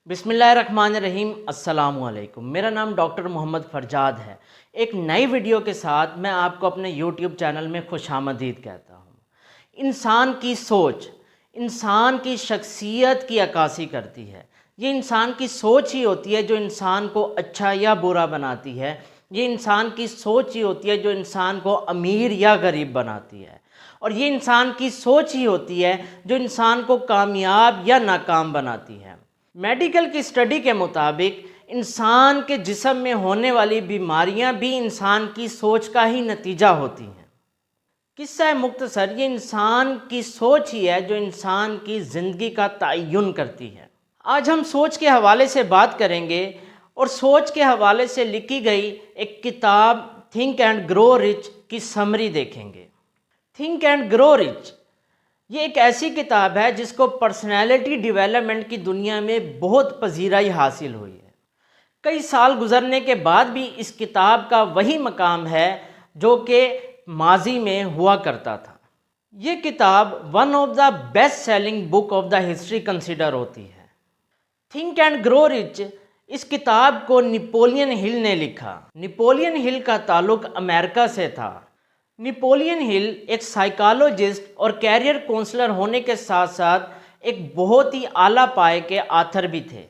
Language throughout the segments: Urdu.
بسم اللہ الرحمن الرحیم۔ السلام علیکم، میرا نام ڈاکٹر محمد فرجاد ہے۔ ایک نئی ویڈیو کے ساتھ میں آپ کو اپنے یوٹیوب چینل میں خوش آمدید کہتا ہوں۔ انسان کی سوچ انسان کی شخصیت کی عکاسی کرتی ہے۔ یہ انسان کی سوچ ہی ہوتی ہے جو انسان کو اچھا یا برا بناتی ہے۔ یہ انسان کی سوچ ہی ہوتی ہے جو انسان کو امیر یا غریب بناتی ہے، اور یہ انسان کی سوچ ہی ہوتی ہے جو انسان کو کامیاب یا ناکام بناتی ہے۔ میڈیکل کی اسٹڈی کے مطابق انسان کے جسم میں ہونے والی بیماریاں بھی انسان کی سوچ کا ہی نتیجہ ہوتی ہیں۔ قصہ مختصر، یہ انسان کی سوچ ہی ہے جو انسان کی زندگی کا تعین کرتی ہے۔ آج ہم سوچ کے حوالے سے بات کریں گے، اور سوچ کے حوالے سے لکھی گئی ایک کتاب تھنک اینڈ گرو رچ کی سمری دیکھیں گے۔ تھنک اینڈ گرو رچ یہ ایک ایسی کتاب ہے جس کو پرسنالٹی ڈیولپمنٹ کی دنیا میں بہت پذیرائی حاصل ہوئی ہے۔ کئی سال گزرنے کے بعد بھی اس کتاب کا وہی مقام ہے جو کہ ماضی میں ہوا کرتا تھا۔ یہ کتاب one of the best selling book of the history consider ہوتی ہے۔ تھنک اینڈ گرو رچ اس کتاب کو نپولین ہل نے لکھا۔ نپولین ہل کا تعلق امریکہ سے تھا۔ نپولین ہل ایک سائیکالوجسٹ اور کیریئر کونسلر ہونے کے ساتھ ساتھ ایک بہت ہی اعلیٰ پائے کے آتھر بھی تھے۔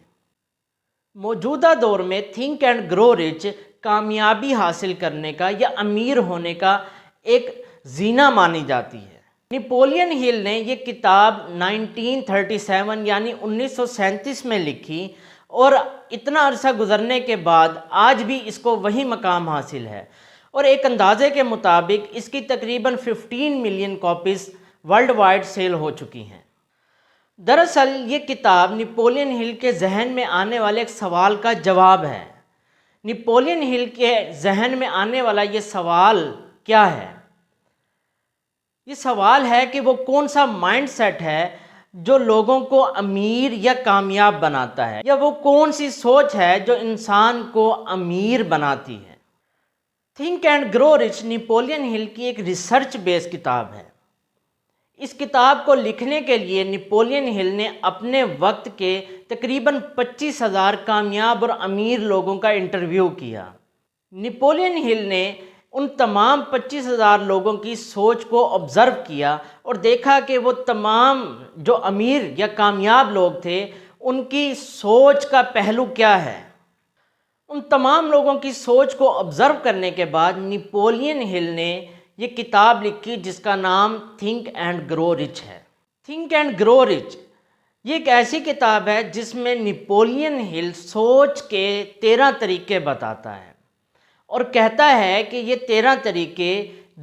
موجودہ دور میں تھنک اینڈ گرو رچ کامیابی حاصل کرنے کا یا امیر ہونے کا ایک زینہ مانی جاتی ہے۔ نپولین ہل نے یہ کتاب 1937 یعنی 1937 میں لکھی، اور اتنا عرصہ گزرنے کے بعد آج بھی اس کو وہی مقام حاصل ہے، اور ایک اندازے کے مطابق اس کی تقریباً 15 million copies worldwide sale ہو چکی ہیں۔ دراصل یہ کتاب نپولین ہل کے ذہن میں آنے والے ایک سوال کا جواب ہے۔ نپولین ہل کے ذہن میں آنے والا یہ سوال کیا ہے؟ یہ سوال ہے کہ وہ کون سا مائنڈ سیٹ ہے جو لوگوں کو امیر یا کامیاب بناتا ہے، یا وہ کون سی سوچ ہے جو انسان کو امیر بناتی ہے۔ Think and grow Rich Napoleon Hill کی ایک ریسرچ بیس کتاب ہے۔ اس کتاب کو لکھنے کے لیے نپولین ہل نے اپنے وقت کے تقریباً 25,000 کامیاب اور امیر لوگوں کا انٹرویو کیا۔ نپولین ہل نے ان تمام 25,000 لوگوں کی سوچ کو آبزرو کیا اور دیکھا کہ وہ تمام جو امیر یا کامیاب لوگ تھے ان کی سوچ کا پہلو کیا ہے۔ ان تمام لوگوں کی سوچ کو آبزرو کرنے کے بعد نپولین ہل نے یہ کتاب لکھی جس کا نام تھنک اینڈ گرو رچ ہے۔ تھنک اینڈ گرو رچ یہ ایک ایسی کتاب ہے جس میں نپولین ہل سوچ کے 13 طریقے بتاتا ہے، اور کہتا ہے کہ یہ 13 طریقے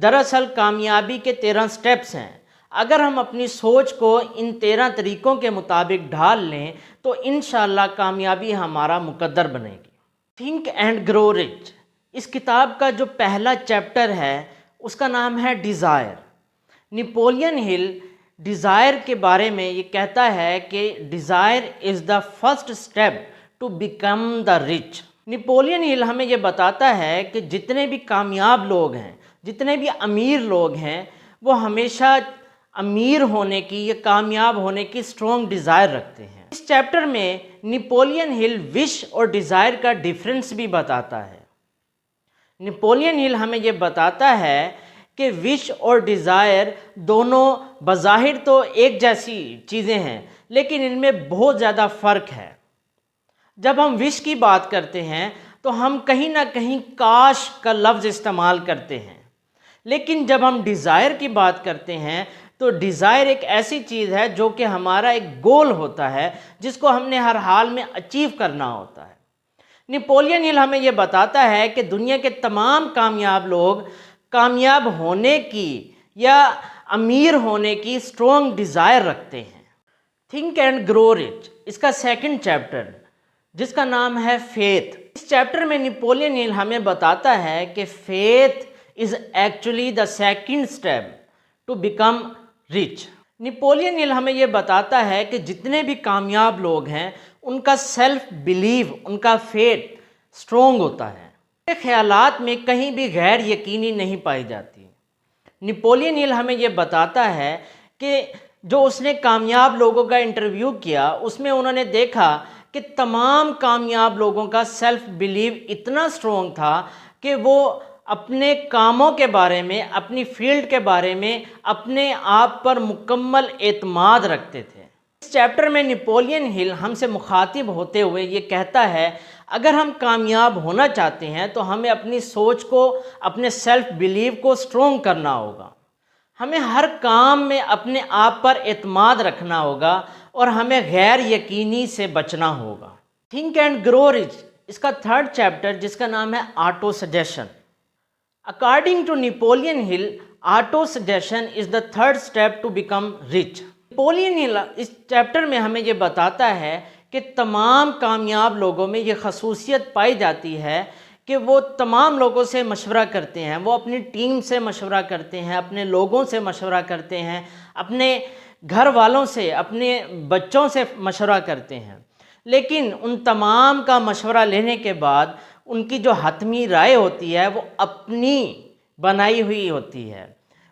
دراصل کامیابی کے 13 سٹیپس ہیں۔ اگر ہم اپنی سوچ کو ان 13 طریقوں کے مطابق ڈھال لیں تو انشاءاللہ کامیابی ہمارا مقدر بنے گی۔ تھنک اینڈ گرو رچ اس کتاب کا جو پہلا چیپٹر ہے اس کا نام ہے ڈیزائر۔ نپولین ہل ڈیزائر کے بارے میں یہ کہتا ہے کہ desire is the first step to become the rich. Napoleon Hill ہمیں یہ بتاتا ہے کہ جتنے بھی کامیاب لوگ ہیں، جتنے بھی امیر لوگ ہیں، وہ ہمیشہ امیر ہونے کی یا کامیاب ہونے کی اسٹرانگ ڈیزائر رکھتے ہیں۔ اس چیپٹر میں نپولین ہل وش اور ڈیزائر کا ڈیفرنس بھی بتاتا ہے۔ نپولین ہل ہمیں یہ بتاتا ہے کہ وش اور ڈیزائر دونوں بظاہر تو ایک جیسی چیزیں ہیں، لیکن ان میں بہت زیادہ فرق ہے۔ جب ہم وش کی بات کرتے ہیں تو ہم کہیں نہ کہیں کاش کا لفظ استعمال کرتے ہیں، لیکن جب ہم ڈیزائر کی بات کرتے ہیں تو ڈیزائر ایک ایسی چیز ہے جو کہ ہمارا ایک گول ہوتا ہے جس کو ہم نے ہر حال میں اچیو کرنا ہوتا ہے۔ نپولین ہل ہمیں یہ بتاتا ہے کہ دنیا کے تمام کامیاب لوگ کامیاب ہونے کی یا امیر ہونے کی اسٹرانگ ڈیزائر رکھتے ہیں۔ تھنک اینڈ گرو رچ اس کا سیکنڈ چیپٹر جس کا نام ہے فیتھ، اس چیپٹر میں نپولین ہل ہمیں بتاتا ہے کہ faith is actually the second step to become rich. Napoleon Hill ہمیں یہ بتاتا ہے کہ جتنے بھی کامیاب لوگ ہیں ان کا سیلف بیلیف، ان کا فیتھ اسٹرانگ ہوتا ہے۔ خیالات میں کہیں بھی غیر یقینی نہیں پائی جاتی۔ نپولین ہل ہمیں یہ بتاتا ہے کہ جو اس نے کامیاب لوگوں کا انٹرویو کیا اس میں انہوں نے دیکھا کہ تمام کامیاب لوگوں کا سیلف بیلیو اتنا سٹرونگ تھا کہ وہ اپنے کاموں کے بارے میں، اپنی فیلڈ کے بارے میں اپنے آپ پر مکمل اعتماد رکھتے تھے۔ اس چیپٹر میں نیپولین ہل ہم سے مخاطب ہوتے ہوئے یہ کہتا ہے اگر ہم کامیاب ہونا چاہتے ہیں تو ہمیں اپنی سوچ کو، اپنے سیلف بیلیو کو سٹرونگ کرنا ہوگا۔ ہمیں ہر کام میں اپنے آپ پر اعتماد رکھنا ہوگا اور ہمیں غیر یقینی سے بچنا ہوگا۔ تھنک اینڈ گرو رچ، اس کا تھرڈ چیپٹر جس کا نام ہے autosuggestion. According to Napoleon Hill, autosuggestion is the third step to become rich. Napoleon Hill اس چیپٹر میں ہمیں یہ بتاتا ہے کہ تمام کامیاب لوگوں میں یہ خصوصیت پائی جاتی ہے کہ وہ تمام لوگوں سے مشورہ کرتے ہیں، وہ اپنی ٹیم سے مشورہ کرتے ہیں، اپنے لوگوں سے مشورہ کرتے ہیں، اپنے گھر والوں سے، اپنے بچوں سے مشورہ کرتے ہیں، لیکن ان تمام کا مشورہ لینے کے بعد ان کی جو حتمی رائے ہوتی ہے وہ اپنی بنائی ہوئی ہوتی ہے۔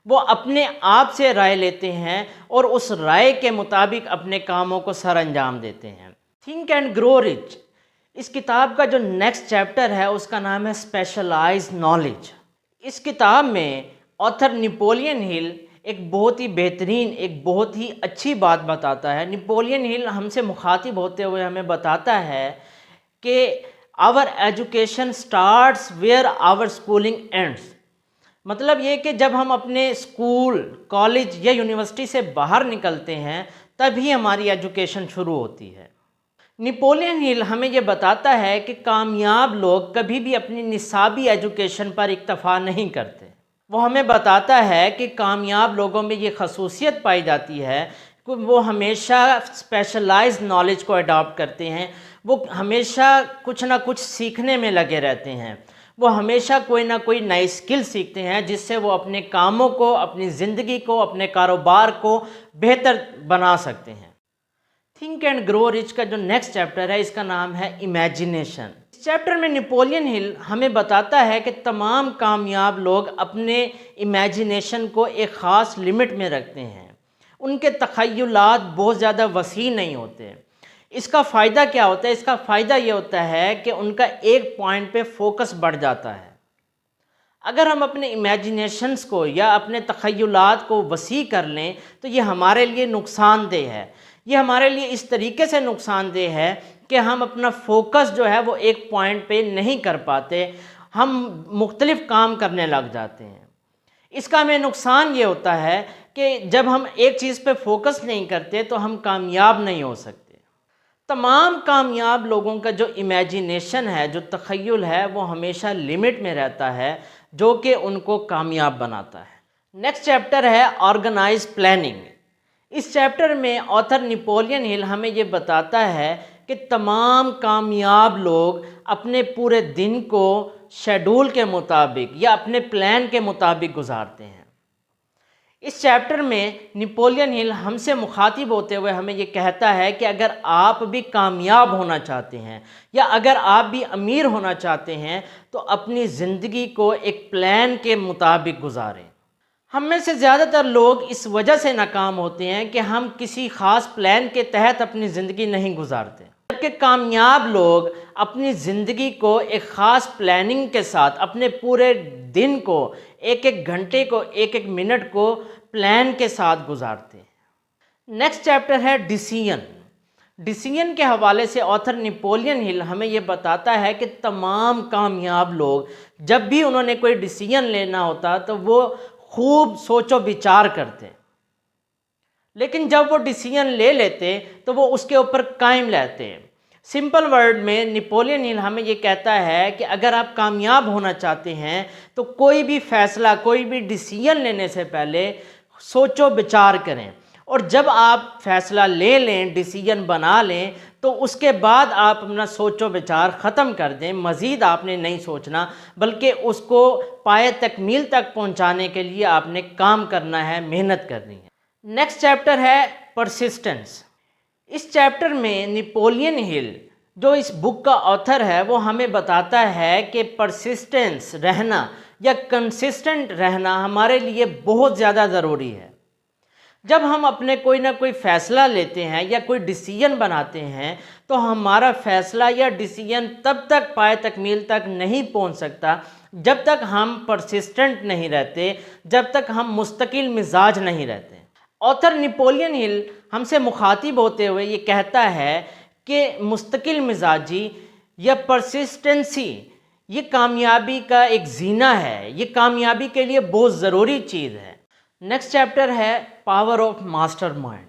وہ اپنے آپ سے رائے لیتے ہیں اور اس رائے کے مطابق اپنے کاموں کو سر انجام دیتے ہیں۔ تھنک اینڈ گرو رچ، اس کتاب کا جو نیکسٹ چیپٹر ہے اس کا نام ہے اسپیشلائز نالج۔ اس کتاب میں آتھر نیپولین ہل ایک بہت ہی بہترین، ایک بہت ہی اچھی بات بتاتا ہے۔ نیپولین ہل ہم سے مخاطب ہوتے ہوئے ہمیں بتاتا ہے کہ our education starts where our schooling ends. مطلب یہ کہ جب ہم اپنے اسکول، کالج یا یونیورسٹی سے باہر نکلتے ہیں تبھی ہماری ایجوکیشن شروع ہوتی ہے۔ نیپولین ہل ہمیں یہ بتاتا ہے کہ کامیاب لوگ کبھی بھی اپنی نصابی ایجوکیشن پر اکتفا نہیں کرتے۔ وہ ہمیں بتاتا ہے کہ کامیاب لوگوں میں یہ خصوصیت پائی جاتی ہے کہ وہ ہمیشہ اسپیشلائز نالج کو اڈاپٹ کرتے ہیں، وہ ہمیشہ کچھ نہ کچھ سیکھنے میں لگے رہتے ہیں، وہ ہمیشہ کوئی نہ کوئی نئی اسکل سیکھتے ہیں جس سے وہ اپنے کاموں کو، اپنی زندگی کو، اپنے کاروبار کو بہتر بنا سکتے ہیں۔ تھنک اینڈ گرو رچ کا جو نیکسٹ چیپٹر ہے اس کا نام ہے امیجینیشن۔ اس چیپٹر میں نیپولین ہل ہمیں بتاتا ہے کہ تمام کامیاب لوگ اپنے امیجینیشن کو ایک خاص لمٹ میں رکھتے ہیں، ان کے تخیلات بہت زیادہ وسیع نہیں ہوتے۔ اس کا فائدہ کیا ہوتا ہے؟ اس کا فائدہ یہ ہوتا ہے کہ ان کا ایک پوائنٹ پہ فوکس بڑھ جاتا ہے۔ اگر ہم اپنے امیجینیشنز کو یا اپنے تخیلات کو وسیع کر لیں تو یہ ہمارے لیے نقصان دہ ہے۔ یہ ہمارے لیے اس طریقے سے نقصان دہ ہے کہ ہم اپنا فوکس جو ہے وہ ایک پوائنٹ پہ نہیں کر پاتے، ہم مختلف کام کرنے لگ جاتے ہیں۔ اس کا ہمیں نقصان یہ ہوتا ہے کہ جب ہم ایک چیز پہ فوکس نہیں کرتے تو ہم کامیاب نہیں ہو سکتے۔ تمام کامیاب لوگوں کا جو امیجینیشن ہے، جو تخیل ہے، وہ ہمیشہ لمٹ میں رہتا ہے جو کہ ان کو کامیاب بناتا ہے۔ نیکسٹ چیپٹر ہے آرگنائز پلاننگ۔ اس چیپٹر میں آتھر نیپولین ہل ہمیں یہ بتاتا ہے کہ تمام کامیاب لوگ اپنے پورے دن کو شیڈول کے مطابق یا اپنے پلان کے مطابق گزارتے ہیں۔ اس چیپٹر میں نیپولین ہل ہم سے مخاطب ہوتے ہوئے ہمیں یہ کہتا ہے کہ اگر آپ بھی کامیاب ہونا چاہتے ہیں یا اگر آپ بھی امیر ہونا چاہتے ہیں تو اپنی زندگی کو ایک پلان کے مطابق گزاریں۔ ہم میں سے زیادہ تر لوگ اس وجہ سے ناکام ہوتے ہیں کہ ہم کسی خاص پلان کے تحت اپنی زندگی نہیں گزارتے، جبکہ کامیاب لوگ اپنی زندگی کو ایک خاص پلاننگ کے ساتھ، اپنے پورے دن کو، ایک ایک گھنٹے کو، ایک ایک منٹ کو پلان کے ساتھ گزارتے ہیں۔ نیکسٹ چیپٹر ہے ڈیسیژن۔ ڈیسیژن کے حوالے سے آتھر نیپولین ہل ہمیں یہ بتاتا ہے کہ تمام کامیاب لوگ جب بھی انہوں نے کوئی ڈیسیژن لینا ہوتا تو وہ خوب سوچ و بچار کرتے، لیکن جب وہ ڈیسیژن لے لیتے تو وہ اس کے اوپر قائم رہتے۔ سمپل ورڈ میں نیپولین ہل ہمیں یہ کہتا ہے کہ اگر آپ کامیاب ہونا چاہتے ہیں تو کوئی بھی فیصلہ، کوئی بھی ڈیسیژن لینے سے پہلے سوچ و بچار کریں، اور جب آپ فیصلہ لے لیں، ڈیسیژن بنا لیں تو اس کے بعد آپ اپنا سوچ و بچار ختم کر دیں۔ مزید آپ نے نہیں سوچنا بلکہ اس کو پائے تکمیل تک پہنچانے کے لیے آپ نے کام کرنا ہے، محنت کرنی ہے۔ نیکسٹ چیپٹر ہے پرسسٹنس۔ اس چیپٹر میں نیپولین ہل جو اس بک کا آتھر ہے وہ ہمیں بتاتا ہے کہ پرسسٹنس رہنا یا کنسسٹنٹ رہنا ہمارے لیے بہت زیادہ ضروری ہے۔ جب ہم اپنے کوئی نہ کوئی فیصلہ لیتے ہیں یا کوئی ڈیسیژن بناتے ہیں تو ہمارا فیصلہ یا ڈیسیژن تب تک پائے تکمیل تک نہیں پہنچ سکتا جب تک ہم پرسسٹنٹ نہیں رہتے، جب تک ہم مستقل مزاج نہیں رہتے۔ آتھر نیپولین ہل ہم سے مخاطب ہوتے ہوئے یہ کہتا ہے کہ مستقل مزاجی یا پرسسٹنسی یہ کامیابی کا ایک زینہ ہے، یہ کامیابی کے لیے بہت ضروری چیز ہے۔ نیکسٹ چیپٹر ہے پاور آف ماسٹر مائنڈ۔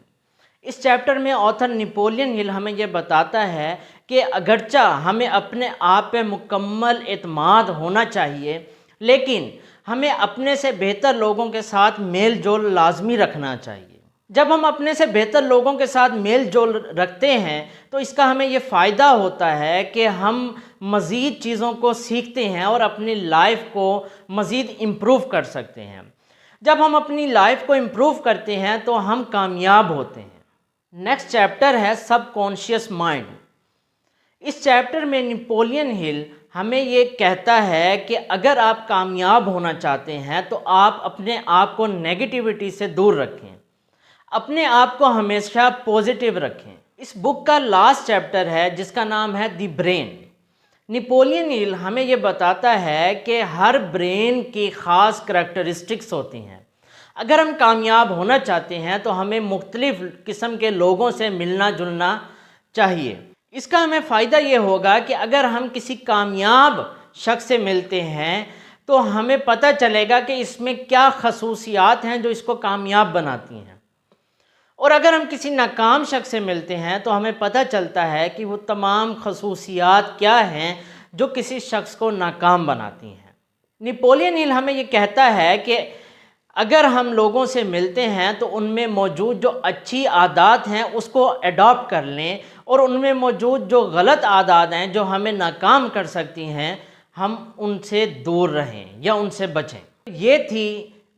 اس چیپٹر میں آتھر نیپولین ہل ہمیں یہ بتاتا ہے کہ اگرچہ ہمیں اپنے آپ پہ مکمل اعتماد ہونا چاہیے، لیکن ہمیں اپنے سے بہتر لوگوں کے ساتھ میل جول لازمی رکھنا چاہیے۔ جب ہم اپنے سے بہتر لوگوں کے ساتھ میل جول رکھتے ہیں تو اس کا ہمیں یہ فائدہ ہوتا ہے کہ ہم مزید چیزوں کو سیکھتے ہیں اور اپنی لائف کو مزید امپروو کر سکتے ہیں۔ جب ہم اپنی لائف کو امپروو کرتے ہیں تو ہم کامیاب ہوتے ہیں۔ نیکسٹ چیپٹر ہے سب کانشیس مائنڈ۔ اس چیپٹر میں نیپولین ہل ہمیں یہ کہتا ہے کہ اگر آپ کامیاب ہونا چاہتے ہیں تو آپ اپنے آپ کو نیگیٹیوٹی سے دور رکھیں، اپنے آپ کو ہمیشہ پوزیٹیو رکھیں۔ اس بک کا لاسٹ چیپٹر ہے جس کا نام ہے دی برین۔ نیپولین ہل ہمیں یہ بتاتا ہے کہ ہر برین کی خاص کریکٹرسٹکس ہوتی ہیں۔ اگر ہم کامیاب ہونا چاہتے ہیں تو ہمیں مختلف قسم کے لوگوں سے ملنا جلنا چاہیے۔ اس کا ہمیں فائدہ یہ ہوگا کہ اگر ہم کسی کامیاب شخص سے ملتے ہیں تو ہمیں پتہ چلے گا کہ اس میں کیا خصوصیات ہیں جو اس کو کامیاب بناتی ہیں، اور اگر ہم کسی ناکام شخص سے ملتے ہیں تو ہمیں پتہ چلتا ہے کہ وہ تمام خصوصیات کیا ہیں جو کسی شخص کو ناکام بناتی ہیں۔ نیپولین ہل ہمیں یہ کہتا ہے کہ اگر ہم لوگوں سے ملتے ہیں تو ان میں موجود جو اچھی عادات ہیں اس کو اڈاپٹ کر لیں، اور ان میں موجود جو غلط عادات ہیں جو ہمیں ناکام کر سکتی ہیں ہم ان سے دور رہیں یا ان سے بچیں۔ یہ تھی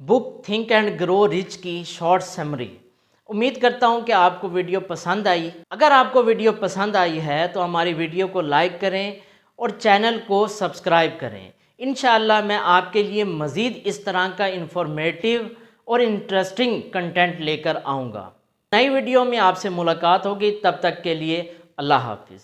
بک تھنک اینڈ گرو رچ کی شارٹ سمری۔ امید کرتا ہوں کہ آپ کو ویڈیو پسند آئی۔ اگر آپ کو ویڈیو پسند آئی ہے تو ہماری ویڈیو کو لائک کریں اور چینل کو سبسکرائب کریں۔ انشاءاللہ میں آپ کے لیے مزید اس طرح کا انفارمیٹیو اور انٹرسٹنگ کنٹینٹ لے کر آؤں گا۔ نئی ویڈیو میں آپ سے ملاقات ہوگی، تب تک کے لیے اللہ حافظ۔